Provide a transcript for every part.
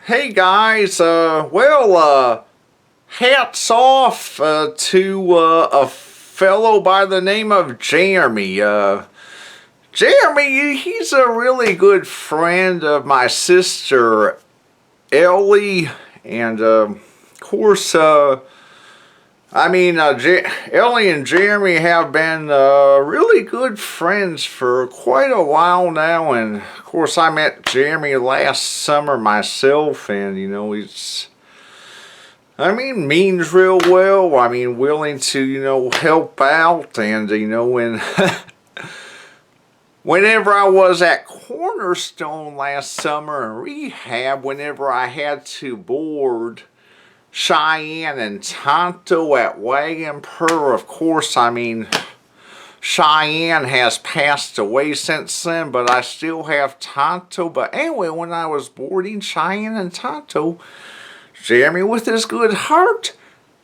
Hey guys, hats off to a fellow by the name of Jeremy. Jeremy, he's a really good friend of my sister Ellie, and of course, Ellie and Jeremy have been really good friends for quite a while now, and of course I met Jeremy last summer myself, and means real well. Willing to, help out, and, whenever I was at Cornerstone last summer in rehab, whenever I had to board Cheyenne and Tonto at Wagon Per, of course, Cheyenne has passed away since then, but I still have Tonto. But anyway, when I was boarding Cheyenne and Tonto, Jeremy, with his good heart,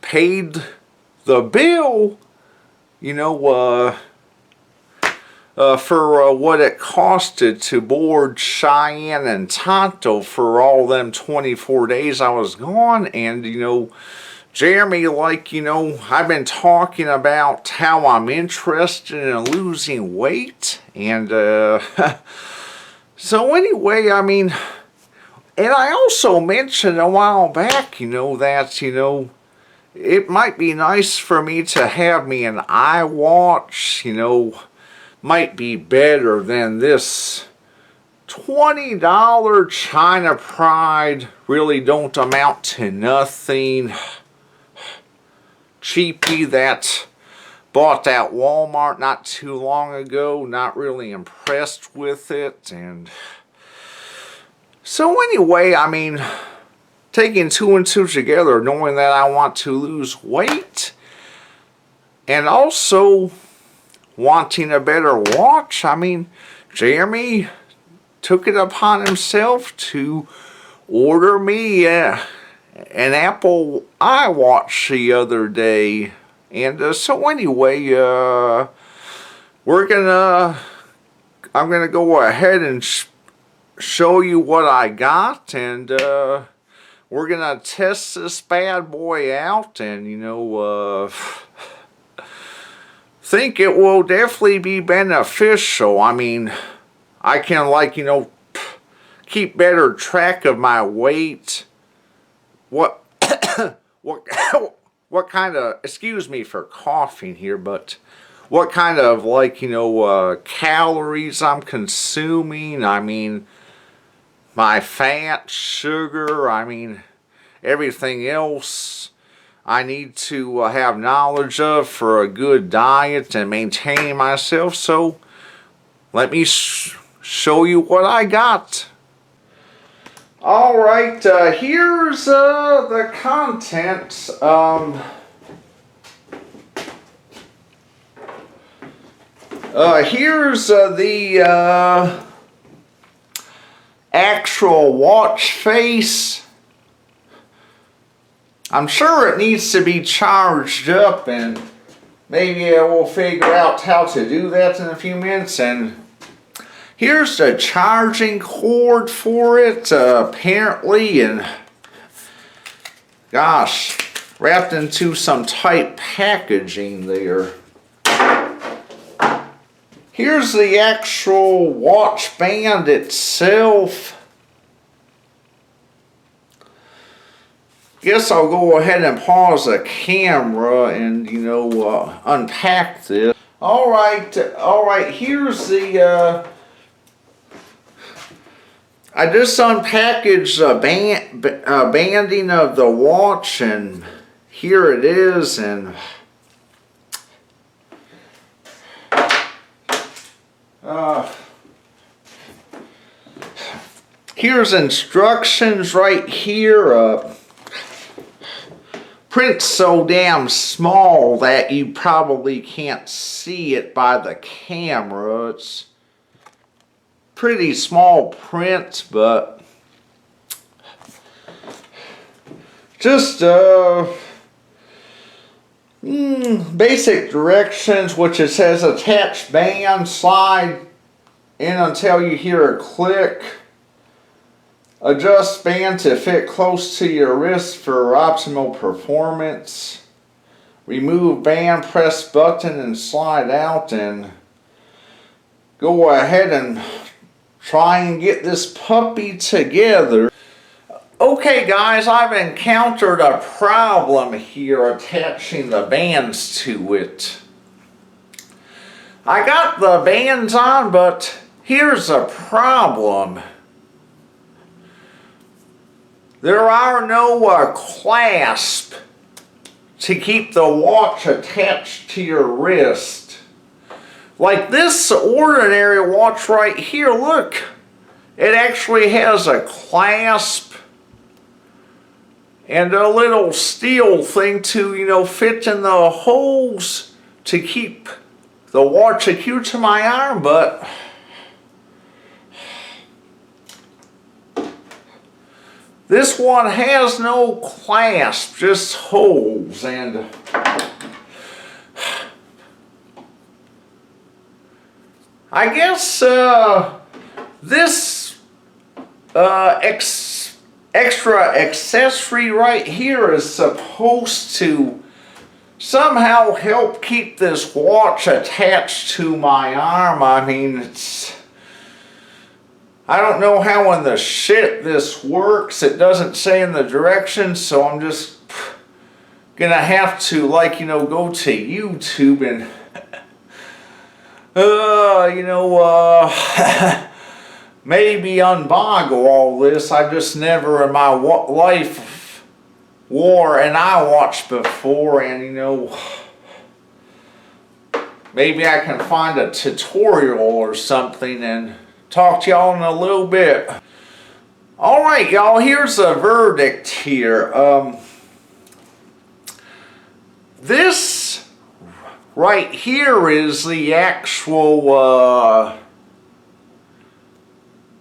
paid the bill, for what it costed to board Cheyenne and Tonto for all them 24 days I was gone. And, Jeremy, I've been talking about how I'm interested in losing weight. And, so anyway, and I also mentioned a while back, that, it might be nice for me to have me an iWatch, might be better than this $20 China Pride, really don't amount to nothing, cheapie that bought at Walmart not too long ago. Not really impressed with it. And so anyway, taking two and two together, knowing that I want to lose weight and also wanting a better watch, Jeremy took it upon himself to order me an Apple iWatch the other day. And so anyway, I'm gonna go ahead and show you what I got, and we're gonna test this bad boy out, and think it will definitely be beneficial. I can keep better track of my weight. What what kind of, excuse me for coughing here, but what kind of calories I'm consuming. My fat, sugar, everything else I need to have knowledge of for a good diet and maintaining myself. So let me show you what I got. Alright, here's the contents. Here's the actual watch face. I'm sure it needs to be charged up, and maybe we'll figure out how to do that in a few minutes. And here's the charging cord for it, apparently, and gosh, wrapped into some tight packaging there. Here's the actual watch band itself. Guess I'll go ahead and pause the camera and, unpack this. Alright, here's the, I just unpackaged the banding of the watch, and here it is, and here's instructions right here. Print so damn small that you probably can't see it by the camera. It's pretty small print, but just basic directions, which it says attach band, slide in until you hear a click. Adjust band to fit close to your wrist for optimal performance. Remove band, press button and slide out, and go ahead and try and get this puppy together. Okay guys, I've encountered a problem here attaching the bands to it. I got the bands on, but here's a problem. There are no clasp to keep the watch attached to your wrist. Like this ordinary watch right here, look, it actually has a clasp and a little steel thing to, you know, fit in the holes to keep the watch secured to my arm, but this one has no clasp, just holes, and I guess this extra accessory right here is supposed to somehow help keep this watch attached to my arm. I mean, I don't know how in the shit this works. It doesn't say in the directions, so I'm just gonna have to, like, you know, go to YouTube and maybe unboggle all this. I just never in my life wore an iWatch before, and you know, maybe I can find a tutorial or something and talk to y'all in a little bit. Alright y'all, here's a verdict here. This right here is the actual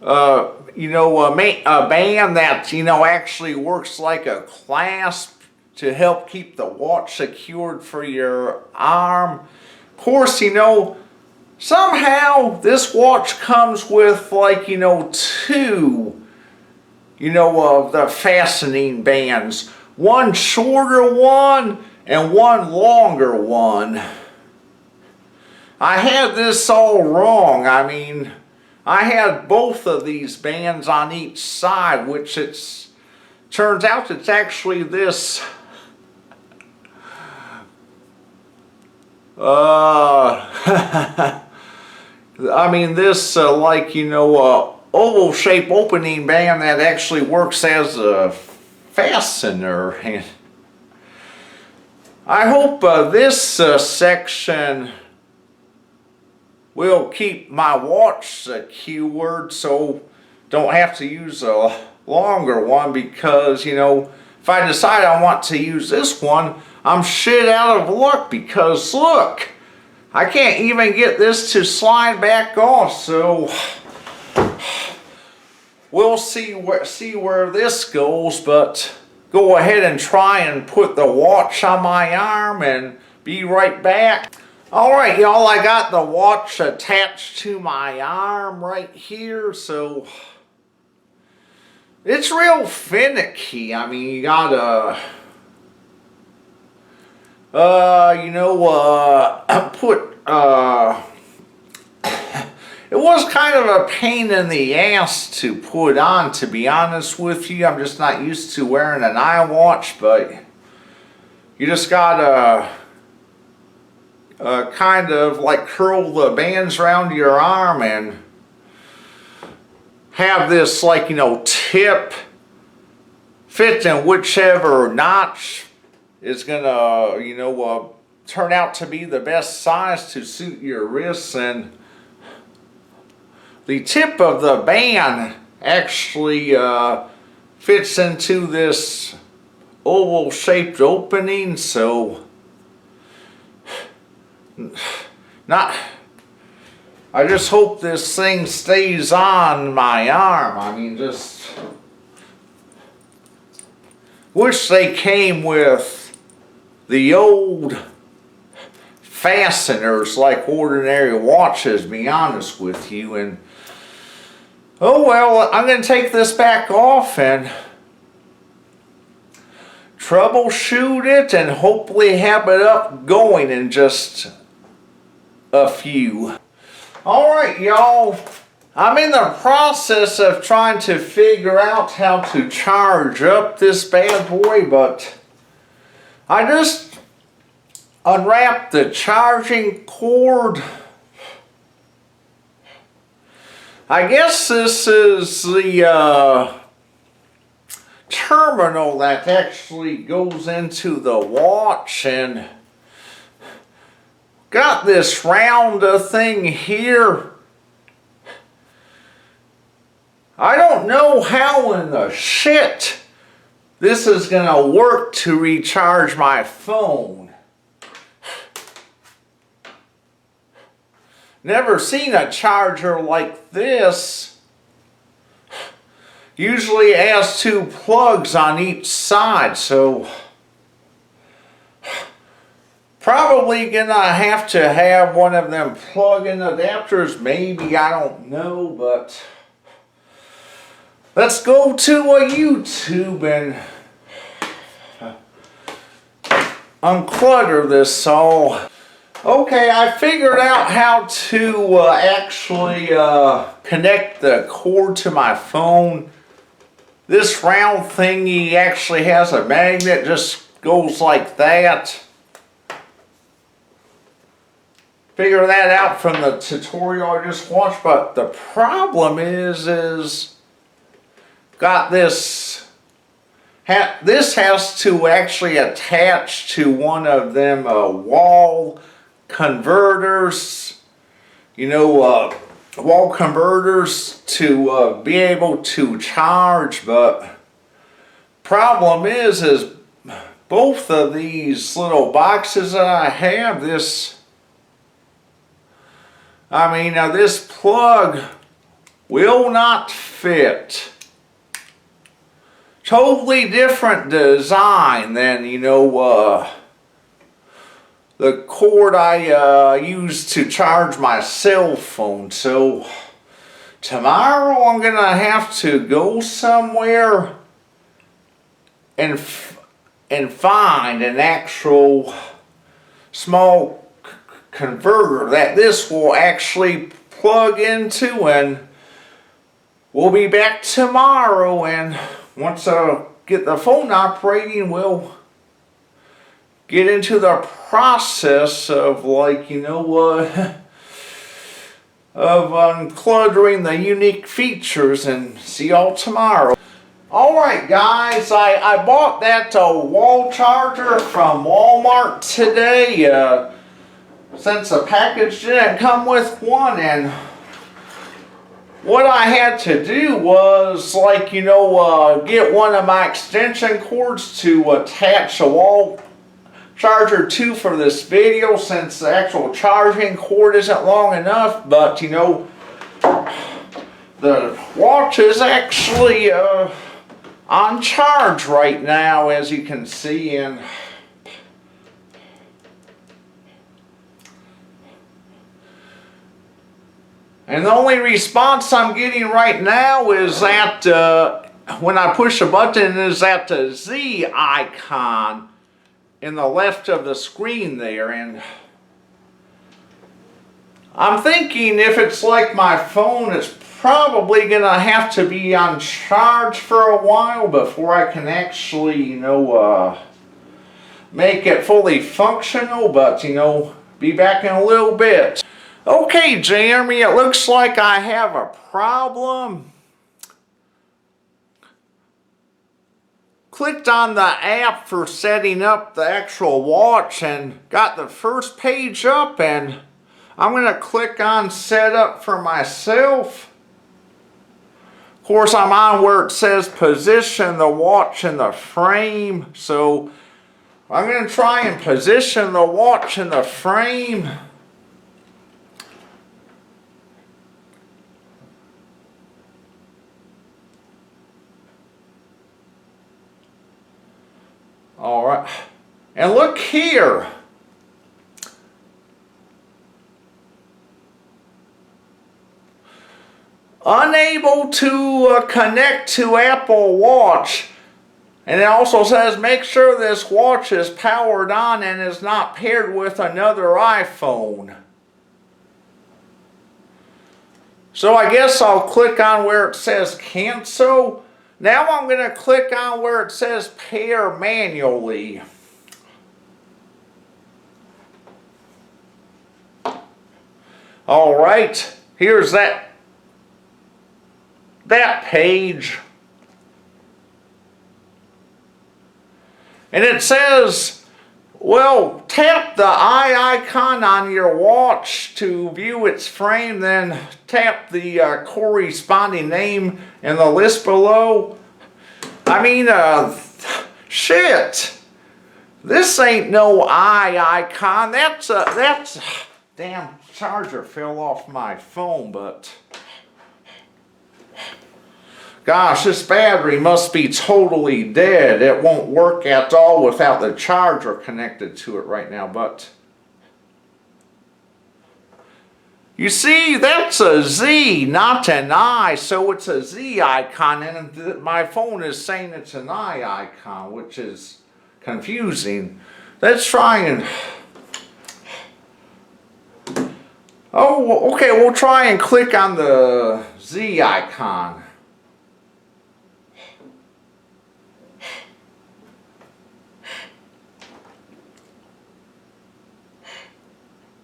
a band that, you know, actually works like a clasp to help keep the watch secured for your arm. Of course, you know, somehow this watch comes with, like, you know, two, you know, of the fastening bands. One shorter one and one longer one. I had this all wrong. I mean, I had both of these bands on each side, which turns out it's actually this I mean, this like, you know, oval shape opening band that actually works as a fastener. And I hope this section will keep my watch secured, so don't have to use a longer one, because, you know, if I decide I want to use this one, I'm shit out of luck, because look, I can't even get this to slide back off. So we'll see where this goes, but go ahead and try and put the watch on my arm and be right back. Alright y'all, I got the watch attached to my arm right here, so it's real finicky. I mean, you gotta put it was kind of a pain in the ass to put on, to be honest with you. I'm just not used to wearing an iWatch, but you just gotta kind of like curl the bands around your arm and have this, like, you know, tip fit in whichever notch is gonna, you know, turn out to be the best size to suit your wrists. And the tip of the band actually fits into this oval shaped opening, so I just hope this thing stays on my arm. I mean, just wish they came with the old fasteners like ordinary watches, be honest with you. And Oh well, I'm going to take this back off and troubleshoot it and hopefully have it up going in just a few. Alright y'all, I'm in the process of trying to figure out how to charge up this bad boy, but I just unwrapped the charging cord. I guess this is the terminal that actually goes into the watch, and got this round thing here. I don't know how in the shit this is gonna work to recharge my phone. Never seen a charger like this. Usually it has two plugs on each side, so probably gonna have to have one of them plug-in adapters, maybe, I don't know, but let's go to a YouTube and unclutter this all. Okay, I figured out how to actually connect the cord to my phone. This round thingy actually has a magnet, just goes like that. Figure that out from the tutorial I just watched, but the problem is got this. This has to actually attach to one of them wall converters, you know, wall converters to be able to charge, but problem is both of these little boxes that I have, this plug will not fit. Totally different design than, you know, the cord I use to charge my cell phone. So tomorrow I'm gonna have to go somewhere and find an actual small converter that this will actually plug into, and we'll be back tomorrow, and once I get the phone operating, we'll get into the process of, like, you know, of uncluttering the unique features, and see y'all tomorrow. Alright guys, I bought that wall charger from Walmart today, since the package didn't come with one, and what I had to do was, like, you know, get one of my extension cords to attach a wall charger to for this video, since the actual charging cord isn't long enough. But, you know, the watch is actually on charge right now, as you can see, and the only response I'm getting right now is that when I push a button, is that the Z icon in the left of the screen there. And I'm thinking if it's like my phone, it's probably gonna have to be on charge for a while before I can actually, you know, make it fully functional. But, you know, be back in a little bit. Okay, Jeremy, it looks like I have a problem. Clicked on the app for setting up the actual watch and got the first page up, and I'm going to click on setup for myself. Of course, I'm on where it says position the watch in the frame, so I'm going to try and position the watch in the frame. Alright, and look here. unable to connect to Apple Watch. And it also says make sure this watch is powered on and is not paired with another iPhone. So I guess I'll click on where it says cancel. Now I'm going to click on where it says pair manually. Alright, here's that page. And it says, well, tap the eye icon on your watch to view its frame, then tap the corresponding name in the list below. I mean, shit. This ain't no eye icon. That's damn charger fell off my phone, but gosh, this battery must be totally dead. It won't work at all without the charger connected to it right now, but you see, that's a Z, not an I, so it's a Z icon, and my phone is saying it's an I icon, which is confusing. Let's try and... Oh, okay, we'll try and click on the Z icon.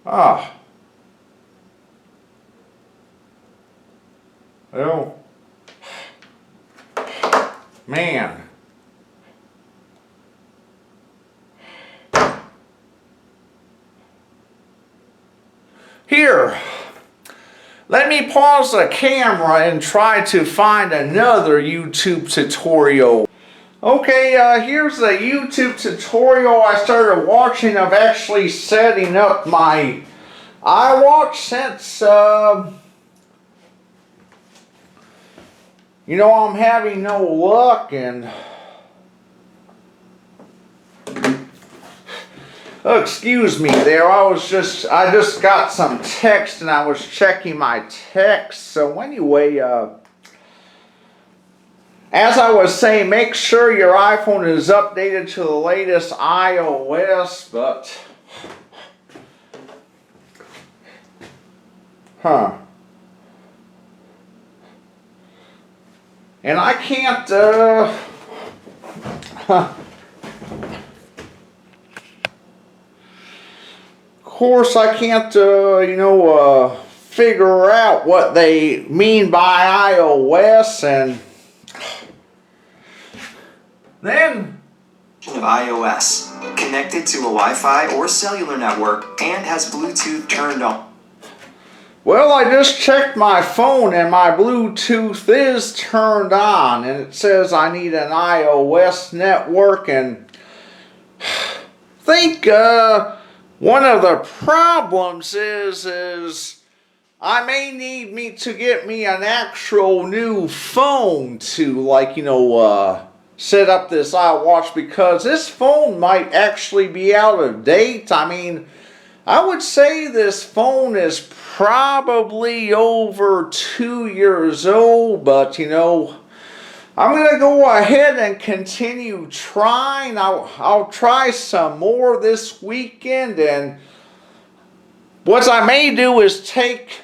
Ah. Well, man. Here, let me pause the camera and try to find another YouTube tutorial. Okay, here's the YouTube tutorial I started watching of actually setting up my iWatch since, you know, I'm having no luck, and oh, excuse me there, I just got some text and I was checking my text. So anyway, as I was saying, make sure your iPhone is updated to the latest iOS, but and I can't of course I can't you know, figure out what they mean by iOS, and then of iOS connected to a Wi-Fi or cellular network and has Bluetooth turned on. well, I just checked my phone and my Bluetooth is turned on, and it says I need an iOS network, and I think one of the problems is I may need to get me an actual new phone to, like, you know, set up this iWatch, because this phone might actually be out of date. I mean, I would say this phone is probably over 2 years old, but you know, I'm going to go ahead and continue trying. I'll try some more this weekend, and what I may do is take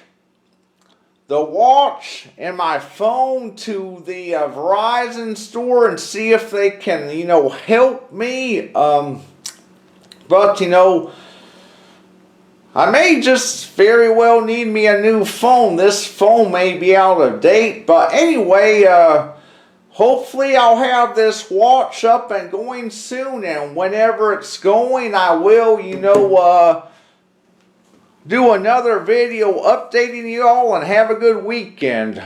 the watch and my phone to the Verizon store and see if they can, you know, help me. But, you know, I may just very well need me a new phone. This phone may be out of date. But anyway, hopefully I'll have this watch up and going soon. And whenever it's going, I will, you know, do another video updating you all, and have a good weekend.